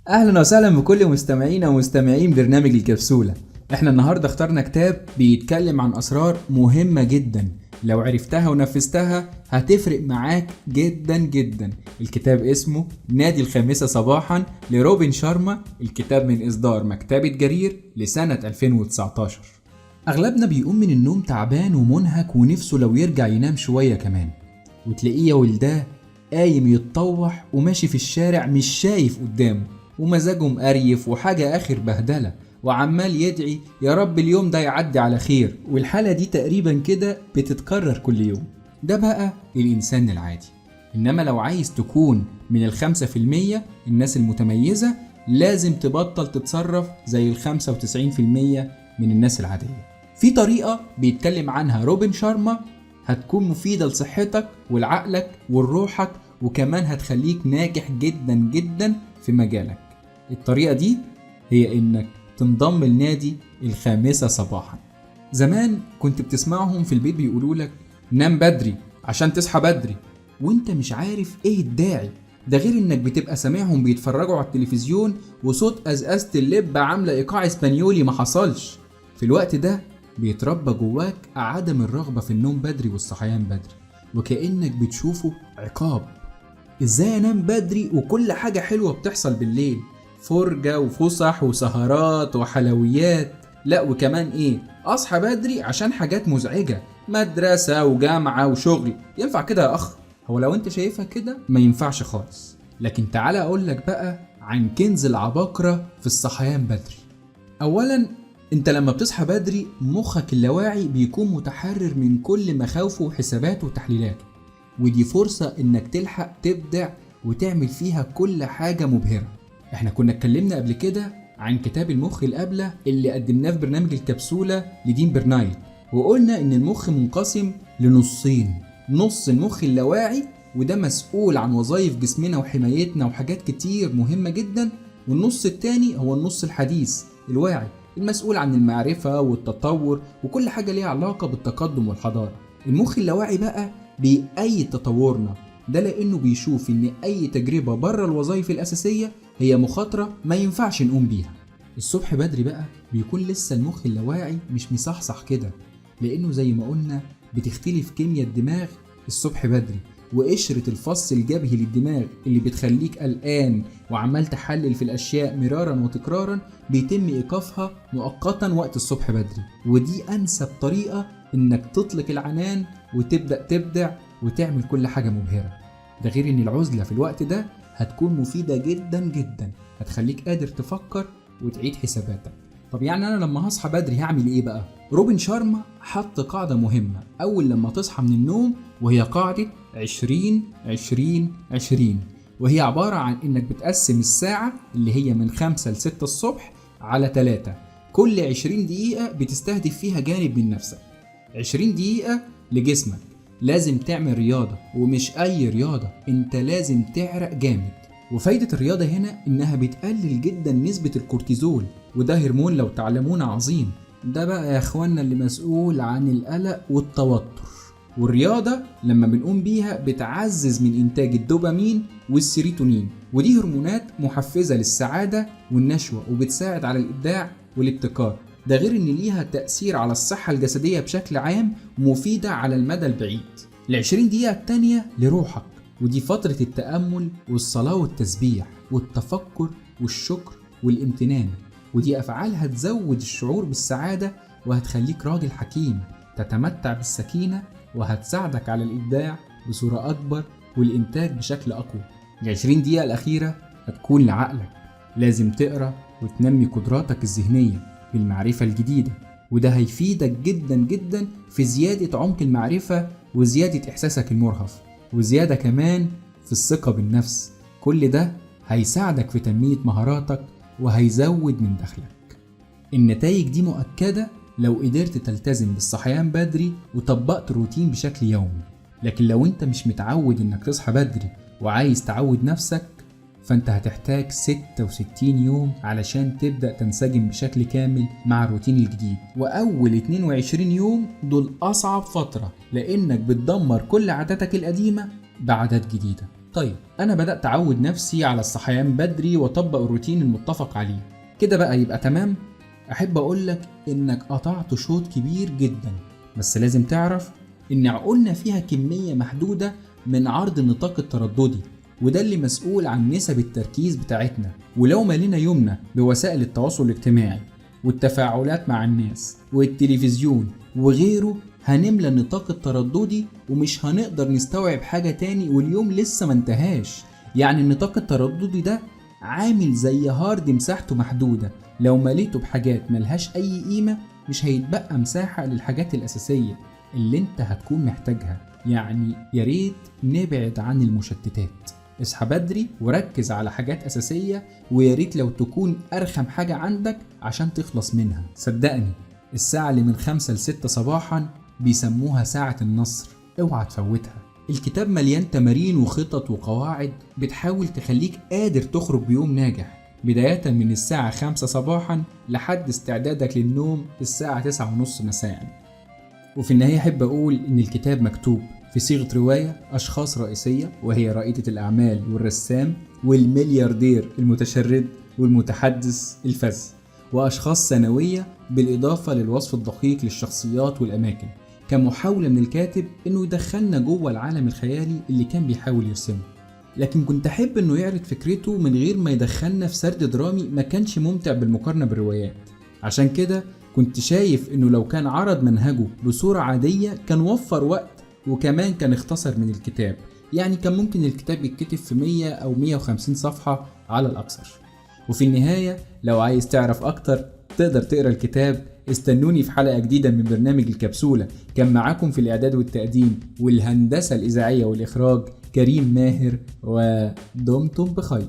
اهلا وسهلا بكل مستمعينا ومستمعين برنامج الكبسولة. احنا النهاردة اخترنا كتاب بيتكلم عن اسرار مهمة جدا، لو عرفتها ونفذتها هتفرق معاك جدا جدا. الكتاب اسمه نادي الخامسة صباحا لروبن شارما. الكتاب من اصدار مكتبة جرير لسنة 2019. اغلبنا بيقوم من النوم تعبان ومنهك ونفسه لو يرجع ينام شوية كمان، وتلاقيه يا ولداه قايم يتطوح وماشي في الشارع مش شايف قدامه، ومزاجه مقريف وحاجة آخر بهدلة، وعمال يدعي يا رب اليوم ده يعدي على خير. والحالة دي تقريبا كده بتتكرر كل يوم. ده بقى الإنسان العادي. إنما لو عايز تكون من 5% الناس المتميزة، لازم تبطل تتصرف زي 95% من الناس العادية. في طريقة بيتكلم عنها روبن شارما هتكون مفيدة لصحتك ولعقلك ولروحك، وكمان هتخليك ناجح جدا جدا في مجالك. الطريقة دي هي انك تنضم لنادي الخامسة صباحا. زمان كنت بتسمعهم في البيت بيقولولك نام بدري عشان تصحى بدري، وانت مش عارف ايه الداعي. ده غير انك بتبقى سامعهم بيتفرجوا على التلفزيون وصوت ازازة اللب عاملة ايقاع اسبانيولي ما حصلش. في الوقت ده بيتربى جواك عدم الرغبة في النوم بدري والصحيان بدري، وكأنك بتشوفه عقاب. ازاي انام بدري وكل حاجة حلوة بتحصل بالليل، فرجة وفسح وسهرات وحلويات، لا وكمان ايه اصحى بدري عشان حاجات مزعجة، مدرسة وجامعة وشغل. ينفع كده يا اخ؟ هو لو انت شايفها كده ما ينفعش خالص. لكن تعالى اقولك بقى عن كنز العباقرة في الصحيان بدري. اولا، انت لما بتصحى بدري مخك اللاواعي بيكون متحرر من كل مخاوفه وحساباته وتحليلاته، ودي فرصة انك تلحق تبدع وتعمل فيها كل حاجة مبهرة. احنا كنا اتكلمنا قبل كده عن كتاب المخ الأبلة اللي قدمناه في برنامج الكبسولة لدين برنايت، وقلنا ان المخ منقسم لنصين. نص المخ اللاواعي وده مسؤول عن وظائف جسمنا وحمايتنا وحاجات كتير مهمة جدا، والنص التاني هو النص الحديث الواعي المسؤول عن المعرفة والتطور وكل حاجة ليها علاقة بالتقدم والحضارة. المخ اللاواعي بقى بيأيد تطورنا ده، لأنه بيشوف إن أي تجربة بره الوظائف الأساسية هي مخاطرة ما ينفعش نقوم بيها. الصبح بدري بقى بيكون لسه المخ اللاواعي مش مصحصح كده، لأنه زي ما قلنا بتختلف كيمياء الدماغ الصبح بدري، وقشرة الفص الجبهي للدماغ اللي بتخليك قلقان وعمال تحلل في الأشياء مرارا وتكرارا بيتم إيقافها مؤقتا وقت الصبح بدري. ودي أنسب طريقة إنك تطلق العنان وتبدأ تبدع وتعمل كل حاجة مبهرة. ده غير إن العزلة في الوقت ده هتكون مفيدة جدا جدا، هتخليك قادر تفكر وتعيد حساباتك. طب يعني أنا لما هصحى بدري هعمل إيه بقى؟ روبن شارما حط قاعدة مهمة أول لما تصحى من النوم، وهي قاعدة 20-20-20، وهي عبارة عن إنك بتقسم الساعة اللي هي من 5 ل 6 الصبح على 3. كل 20 دقيقة بتستهدف فيها جانب من نفسك. 20 دقيقة لجسمك، لازم تعمل رياضة، ومش أي رياضة، أنت لازم تعرق جامد. وفايدة الرياضة هنا إنها بتقلل جدا نسبة الكورتيزول، وده هرمون لو تعلمون عظيم. ده بقى يا إخوانا اللي مسؤول عن القلق والتوتر. والرياضة لما بنقوم بيها بتعزز من إنتاج الدوبامين والسيروتونين، ودي هرمونات محفزة للسعادة والنشوة، وبتساعد على الإبداع والابتكار. ده غير إن ليها تأثير على الصحة الجسدية بشكل عام، مفيدة على المدى البعيد. 20 دقيقة التانية لروحك، ودي فترة التأمل والصلاة والتسبيح والتفكر والشكر والامتنان، ودي أفعال هتزود الشعور بالسعادة وهتخليك راجل حكيم تتمتع بالسكينة، وهتساعدك على الإبداع بصورة أكبر والإنتاج بشكل أقوى. 20 دقيقة الأخيرة هتكون لعقلك، لازم تقرأ وتنمي قدراتك الذهنية بالمعرفة الجديدة، وده هيفيدك جدا جدا في زيادة عمق المعرفة وزيادة إحساسك المرهف، وزيادة كمان في الثقة بالنفس. كل ده هيساعدك في تنمية مهاراتك وهيزود من دخلك. النتائج دي مؤكدة لو قدرت تلتزم بالصحيان بدري وطبقت الروتين بشكل يومي. لكن لو انت مش متعود انك تصحى بدري وعايز تعود نفسك، فانت هتحتاج 66 يوم علشان تبدأ تنسجم بشكل كامل مع الروتين الجديد. وأول 22 يوم دول أصعب فترة، لأنك بتدمر كل عاداتك القديمة بعادات جديدة. طيب أنا بدأت أعود نفسي على الصحيان بدري وأطبق الروتين المتفق عليه، كده بقى يبقى تمام؟ أحب أقولك إنك قطعت شوط كبير جدا، بس لازم تعرف إن عقولنا فيها كمية محدودة من عرض النطاق الترددي، وده اللي مسؤول عن نسب التركيز بتاعتنا. ولو مالينا يومنا بوسائل التواصل الاجتماعي والتفاعلات مع الناس والتلفزيون وغيره، هنملى النطاق الترددي ومش هنقدر نستوعب حاجة تاني، واليوم لسه ما انتهاش. يعني النطاق الترددي ده عامل زي هارد مساحته محدودة، لو مليته بحاجات ملهاش أي قيمة مش هيتبقى مساحة للحاجات الأساسية اللي انت هتكون محتاجها. يعني ياريت نبعد عن المشتتات، اصحى بدري وركز على حاجات أساسية، وياريت لو تكون أرخم حاجة عندك عشان تخلص منها. صدقني الساعة اللي من 5 ل 6 صباحا بيسموها ساعة النصر، اوعى تفوتها. الكتاب مليان تمارين وخطط وقواعد بتحاول تخليك قادر تخرج بيوم ناجح، بداية من الساعة 5 صباحا لحد استعدادك للنوم الساعة 9:30 مساء. وفي النهاية أحب أقول إن الكتاب مكتوب في صيغة رواية أشخاص رئيسية، وهي رائدة الأعمال والرسام والملياردير المتشرد والمتحدث الفذ، وأشخاص ثانوية بالإضافة للوصف الدقيق للشخصيات والأماكن، كمحاولة من الكاتب إنه يدخلنا جوه العالم الخيالي اللي كان بيحاول يرسمه. لكن كنت أحب إنه يعرض فكرته من غير ما يدخلنا في سرد درامي ما كانش ممتع بالمقارنة بالروايات. عشان كده كنت شايف إنه لو كان عرض منهجه بصورة عادية كان وفر وقت، وكمان كان اختصر من الكتاب. يعني كان ممكن الكتاب يتكتب في 100 أو 150 صفحة على الأكثر. وفي النهاية لو عايز تعرف أكتر تقدر تقرأ الكتاب. استنوني في حلقة جديدة من برنامج الكبسولة. كان معاكم في الإعداد والتقديم والهندسة الإذاعية والإخراج كريم ماهر، ودمتم بخير.